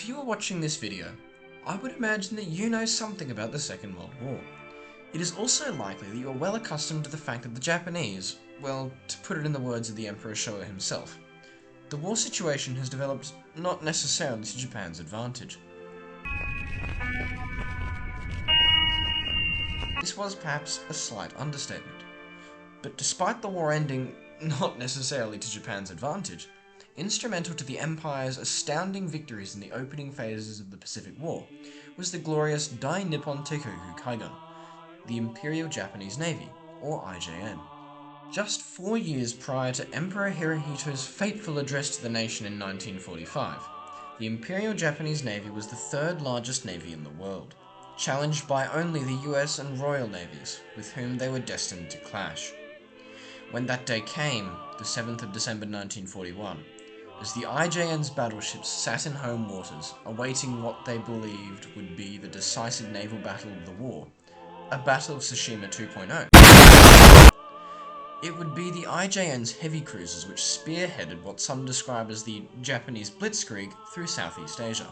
If you are watching this video, I would imagine that you know something about the Second World War. It is also likely that you are well accustomed to the fact that the Japanese, well, to put it in the words of the Emperor Showa himself, the war situation has developed not necessarily to Japan's advantage. This was perhaps a slight understatement, but despite the war ending not necessarily to Japan's advantage, instrumental to the Empire's astounding victories in the opening phases of the Pacific War was the glorious Dai Nippon Teikoku Kaigan, the Imperial Japanese Navy, or IJN. Just 4 years prior to Emperor Hirohito's fateful address to the nation in 1945, the Imperial Japanese Navy was the third largest navy in the world, challenged by only the US and Royal Navies, with whom they were destined to clash. When that day came, the 7th of December 1941, as the IJN's battleships sat in home waters, awaiting what they believed would be the decisive naval battle of the war, a Battle of Tsushima 2.0. It would be the IJN's heavy cruisers which spearheaded what some describe as the Japanese blitzkrieg through Southeast Asia.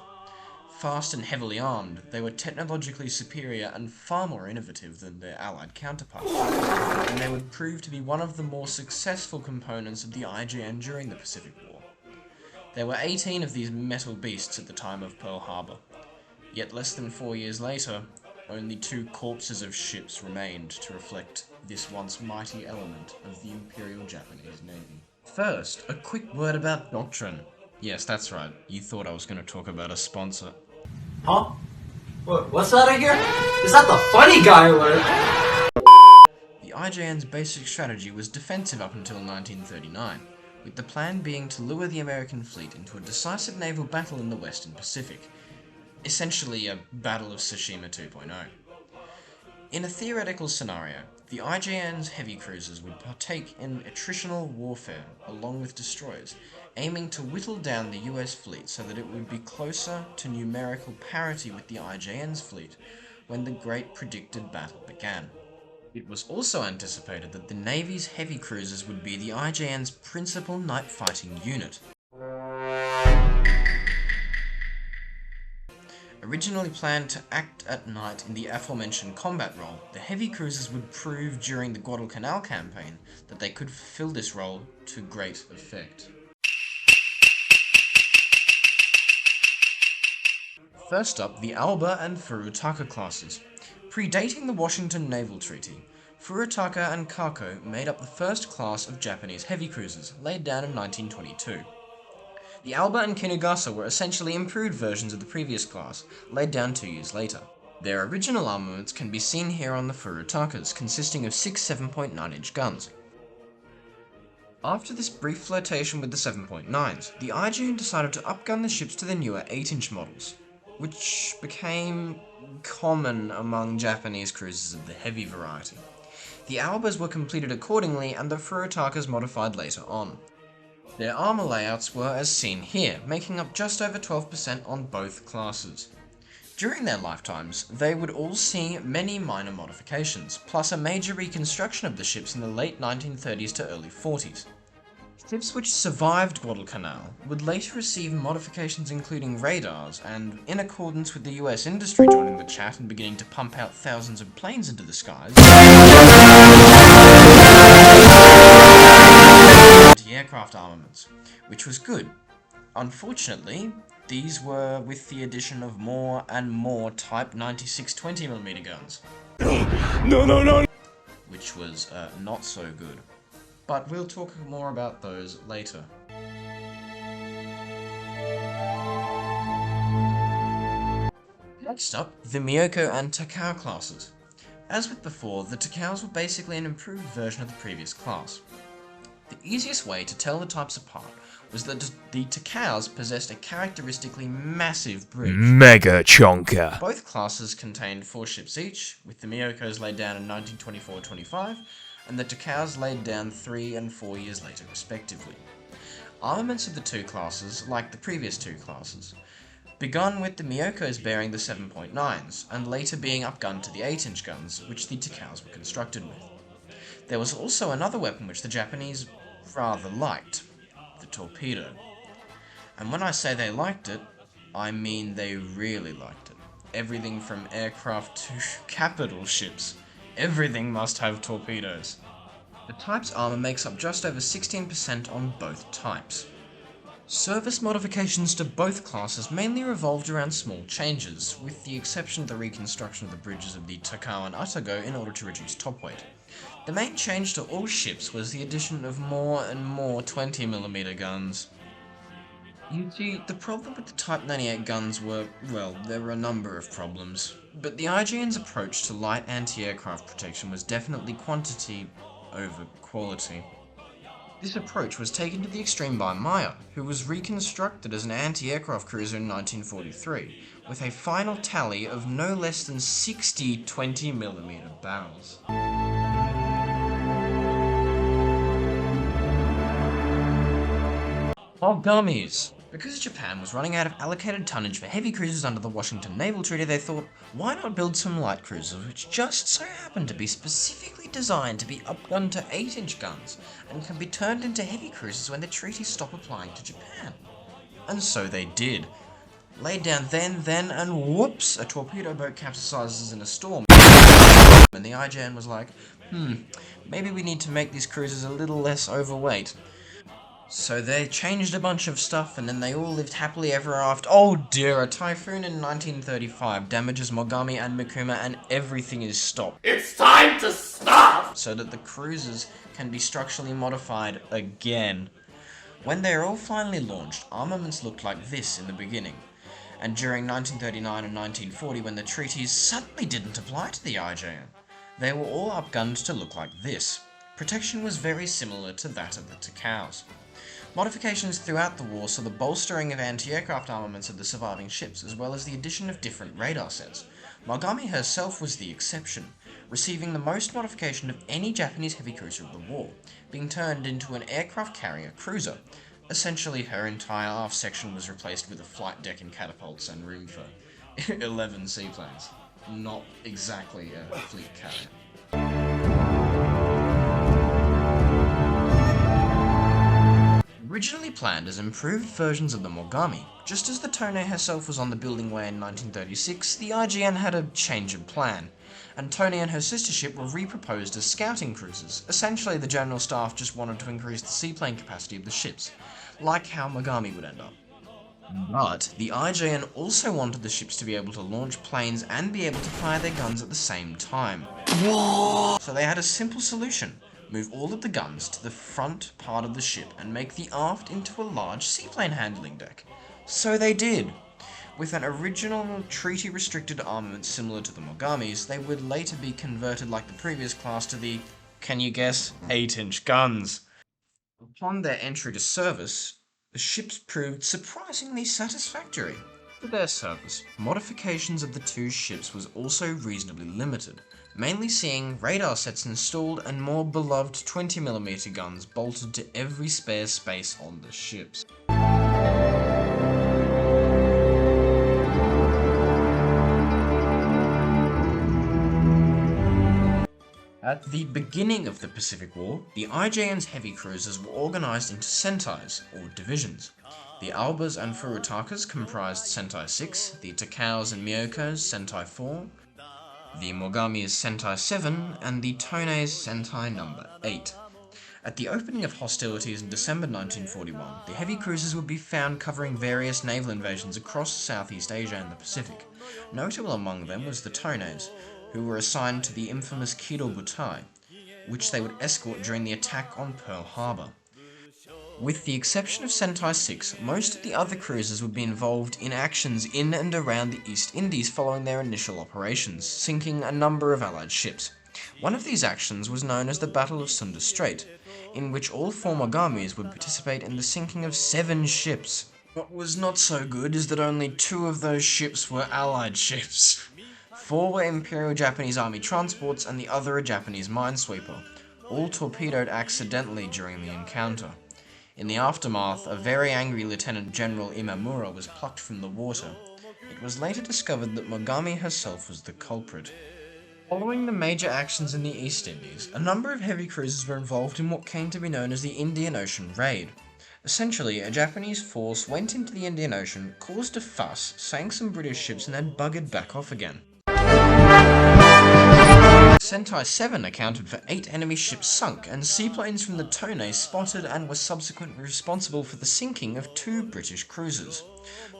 Fast and heavily armed, they were technologically superior and far more innovative than their allied counterparts, and they would prove to be one of the more successful components of the IJN during the Pacific War. There were 18 of these metal beasts at the time of Pearl Harbor, yet less than 4 years later, only 2 corpses of ships remained to reflect this once mighty element of the Imperial Japanese Navy. First, a quick word about doctrine. Yes, that's right, you thought I was going to talk about a sponsor. Huh? What's that I hear? Is that the funny guy alert? The IJN's basic strategy was defensive up until 1939, with the plan being to lure the American fleet into a decisive naval battle in the Western Pacific, essentially a Battle of Tsushima 2.0. In a theoretical scenario, the IJN's heavy cruisers would partake in attritional warfare along with destroyers, aiming to whittle down the US fleet so that it would be closer to numerical parity with the IJN's fleet when the great predicted battle began. It was also anticipated that the Navy's heavy cruisers would be the IJN's principal night fighting unit. Originally planned to act at night in the aforementioned combat role, the heavy cruisers would prove during the Guadalcanal campaign that they could fulfill this role to great effect. First up, the Alba and Furutaka classes. Predating the Washington Naval Treaty, Furutaka and Kako made up the first class of Japanese heavy cruisers, laid down in 1922. The Alba and Kinugasa were essentially improved versions of the previous class, laid down 2 years later. Their original armaments can be seen here on the Furutakas, consisting of 6 7.9-inch guns. After this brief flirtation with the 7.9s, the IJN decided to upgun the ships to the newer 8-inch models, which became common among Japanese cruisers of the heavy variety. The Albas were completed accordingly, and the Furutakas modified later on. Their armour layouts were as seen here, making up just over 12% on both classes. During their lifetimes, they would all see many minor modifications, plus a major reconstruction of the ships in the late 1930s to early 40s. Ships which survived Guadalcanal would later receive modifications including radars, and in accordance with the US industry joining the chat and beginning to pump out thousands of planes into the skies, anti-aircraft armaments, which was good. Unfortunately, these were with the addition of more and more Type 96 20mm guns. No! Which was not so good. But we'll talk more about those later. Next up, the Myoko and Takao classes. As with before, the Takaos were basically an improved version of the previous class. The easiest way to tell the types apart was that the Takaos possessed a characteristically massive bridge. Mega chonker. Both classes contained 4 ships each, with the Myokos laid down in 1924-25, and the Takaos laid down 3 and 4 years later respectively. Armaments of the 2 classes, like the previous 2 classes, begun with the Myokos bearing the 7.9s, and later being upgunned to the 8-inch guns, which the Takaos were constructed with. There was also another weapon which the Japanese rather liked, the torpedo. And when I say they liked it, I mean, they really liked it. Everything from aircraft to capital ships. Everything must have torpedoes. The type's armor makes up just over 16% on both types. Service modifications to both classes mainly revolved around small changes, with the exception of the reconstruction of the bridges of the Takao and Atago in order to reduce top weight. The main change to all ships was the addition of more and more 20mm guns. You see, the problem with the Type 98 guns were, well, there were a number of problems, but the IJN's approach to light anti-aircraft protection was definitely quantity over quality. This approach was taken to the extreme by Meyer, who was reconstructed as an anti-aircraft cruiser in 1943, with a final tally of no less than 60 20mm barrels. Gummies! Because Japan was running out of allocated tonnage for heavy cruisers under the Washington Naval Treaty, they thought, why not build some light cruisers which just so happen to be specifically designed to be upgunned to 8-inch guns, and can be turned into heavy cruisers when the treaties stop applying to Japan. And so they did. Laid down then, and whoops, a torpedo boat capsizes in a storm. And the IJN was like, maybe we need to make these cruisers a little less overweight. So they changed a bunch of stuff, and then they all lived happily ever after. Oh dear, a typhoon in 1935 damages Mogami and Mikuma, and everything is stopped. It's time to stop! So that the cruisers can be structurally modified again. When they are all finally launched, armaments looked like this in the beginning. And during 1939 and 1940, when the treaties suddenly didn't apply to the IJN, they were all upgunned to look like this. Protection was very similar to that of the Takaos. Modifications throughout the war saw the bolstering of anti-aircraft armaments of the surviving ships, as well as the addition of different radar sets. Mogami herself was the exception, receiving the most modification of any Japanese heavy cruiser of the war, being turned into an aircraft carrier cruiser. Essentially, her entire aft section was replaced with a flight deck and catapults and room for 11 seaplanes. Not exactly a fleet carrier. Originally planned as improved versions of the Mogami, just as the Tone herself was on the building way in 1936, the IJN had a change of plan, and Tone and her sister ship were reproposed as scouting cruisers. Essentially, the General Staff just wanted to increase the seaplane capacity of the ships, like how Mogami would end up. But the IJN also wanted the ships to be able to launch planes and be able to fire their guns at the same time. So they had a simple solution. Move all of the guns to the front part of the ship and make the aft into a large seaplane handling deck. So they did. With an original treaty-restricted armament similar to the Mogami's, they would later be converted like the previous class to the, can you guess, 8-inch guns. Upon their entry to service, the ships proved surprisingly satisfactory. For their service, modifications of the two ships was also reasonably limited, mainly seeing radar sets installed and more beloved 20mm guns bolted to every spare space on the ships. At the beginning of the Pacific War, the IJN's heavy cruisers were organized into Sentais, or divisions. The Albas and Furutakas comprised Sentai 6, the Takaos and Myokos Sentai 4, the Mogami's Sentai 7, and the Tone's Sentai number 8. At the opening of hostilities in December 1941, the heavy cruisers would be found covering various naval invasions across Southeast Asia and the Pacific. Notable among them was the Tones, who were assigned to the infamous Kido Butai, which they would escort during the attack on Pearl Harbor. With the exception of Sentai 6, most of the other cruisers would be involved in actions in and around the East Indies following their initial operations, sinking a number of Allied ships. One of these actions was known as the Battle of Sunda Strait, in which all four Mogamis would participate in the sinking of 7 ships. What was not so good is that only 2 of those ships were Allied ships. 4 were Imperial Japanese Army transports and the other a Japanese minesweeper, all torpedoed accidentally during the encounter. In the aftermath, a very angry Lieutenant General Imamura was plucked from the water. It was later discovered that Mogami herself was the culprit. Following the major actions in the East Indies, a number of heavy cruisers were involved in what came to be known as the Indian Ocean Raid. Essentially, a Japanese force went into the Indian Ocean, caused a fuss, sank some British ships, and then buggered back off again. Sentai 7 accounted for 8 enemy ships sunk, and seaplanes from the Tone spotted and were subsequently responsible for the sinking of 2 British cruisers.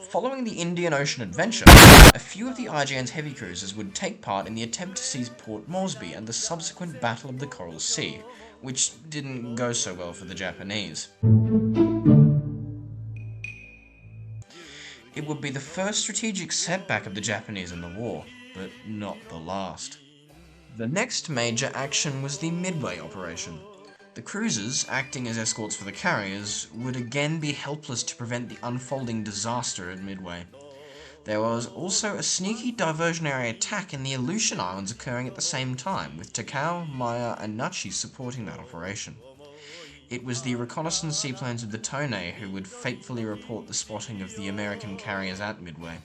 Following the Indian Ocean adventure, a few of the IJN's heavy cruisers would take part in the attempt to seize Port Moresby and the subsequent Battle of the Coral Sea, which didn't go so well for the Japanese. It would be the first strategic setback of the Japanese in the war, but not the last. The next major action was the Midway operation. The cruisers, acting as escorts for the carriers, would again be helpless to prevent the unfolding disaster at Midway. There was also a sneaky diversionary attack in the Aleutian Islands occurring at the same time, with Takao, Maya, and Nachi supporting that operation. It was the reconnaissance seaplanes of the Tone who would fatefully report the spotting of the American carriers at Midway.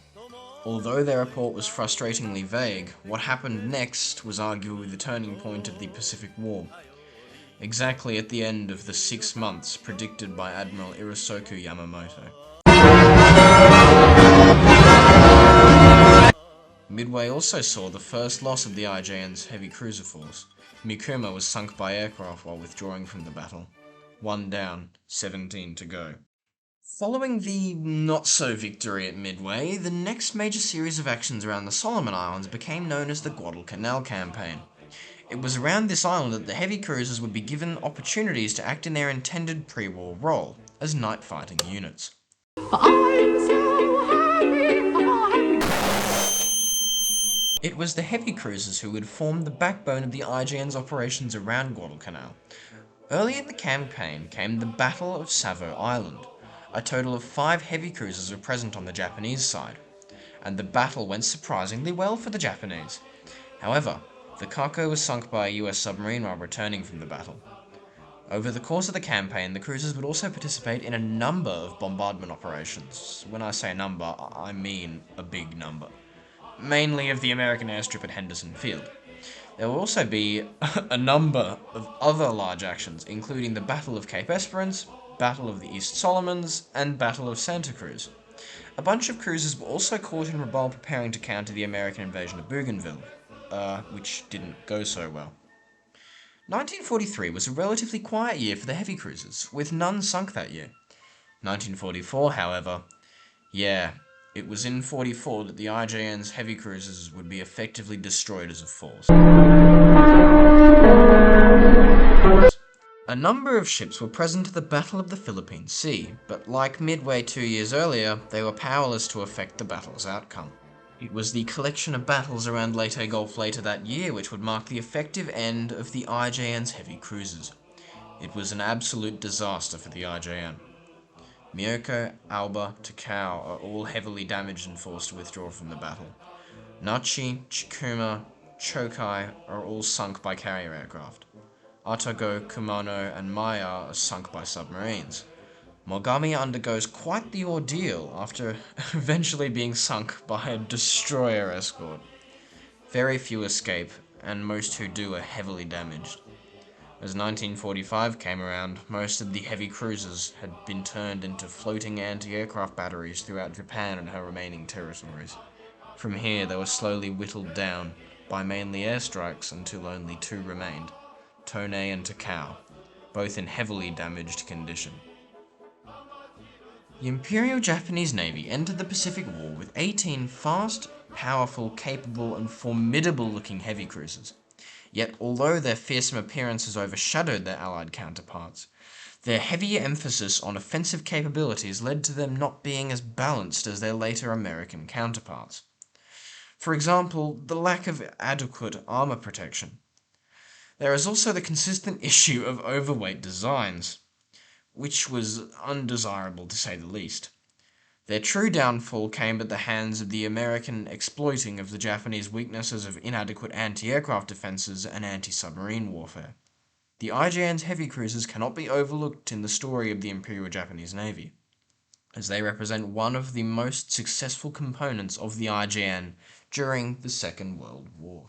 Although their report was frustratingly vague, what happened next was arguably the turning point of the Pacific War. Exactly at the end of the 6 months predicted by Admiral Irisoku Yamamoto. Midway also saw the first loss of the IJN's heavy cruiser force. Mikuma was sunk by aircraft while withdrawing from the battle. 1 down, 17 to go. Following the not-so-victory at Midway, the next major series of actions around the Solomon Islands became known as the Guadalcanal Campaign. It was around this island that the heavy cruisers would be given opportunities to act in their intended pre-war role, as night-fighting units. It was the heavy cruisers who would form the backbone of the IJN's operations around Guadalcanal. Early in the campaign came the Battle of Savo Island. A total of 5 heavy cruisers were present on the Japanese side, and the battle went surprisingly well for the Japanese. However, the Kako was sunk by a US submarine while returning from the battle. Over the course of the campaign, the cruisers would also participate in a number of bombardment operations. When I say a number, I mean a big number. Mainly of the American airstrip at Henderson Field. There will also be a number of other large actions, including the Battle of Cape Esperance, Battle of the East Solomons, and Battle of Santa Cruz. A bunch of cruisers were also caught in Rabaul preparing to counter the American invasion of Bougainville, which didn't go so well. 1943 was a relatively quiet year for the heavy cruisers, with none sunk that year. 1944, however, it was in 44 that the IJN's heavy cruisers would be effectively destroyed as a force. A number of ships were present at the Battle of the Philippine Sea, but like Midway 2 years earlier, they were powerless to affect the battle's outcome. It was the collection of battles around Leyte Gulf later that year which would mark the effective end of the IJN's heavy cruisers. It was an absolute disaster for the IJN. Myoko, Alba, Takao are all heavily damaged and forced to withdraw from the battle. Nachi, Chikuma, Chokai are all sunk by carrier aircraft. Atago, Kumano, and Maya are sunk by submarines. Mogami undergoes quite the ordeal after eventually being sunk by a destroyer escort. Very few escape, and most who do are heavily damaged. As 1945 came around, most of the heavy cruisers had been turned into floating anti-aircraft batteries throughout Japan and her remaining territories. From here, they were slowly whittled down by mainly airstrikes until only 2 remained, Tone and Takao, both in heavily damaged condition. The Imperial Japanese Navy entered the Pacific War with 18 fast, powerful, capable, and formidable-looking heavy cruisers. Yet, although their fearsome appearances overshadowed their allied counterparts, their heavier emphasis on offensive capabilities led to them not being as balanced as their later American counterparts. For example, the lack of adequate armor protection. There is also the consistent issue of overweight designs, which was undesirable to say the least. Their true downfall came at the hands of the American exploiting of the Japanese weaknesses of inadequate anti-aircraft defenses and anti-submarine warfare. The IJN's heavy cruisers cannot be overlooked in the story of the Imperial Japanese Navy, as they represent one of the most successful components of the IJN during the Second World War.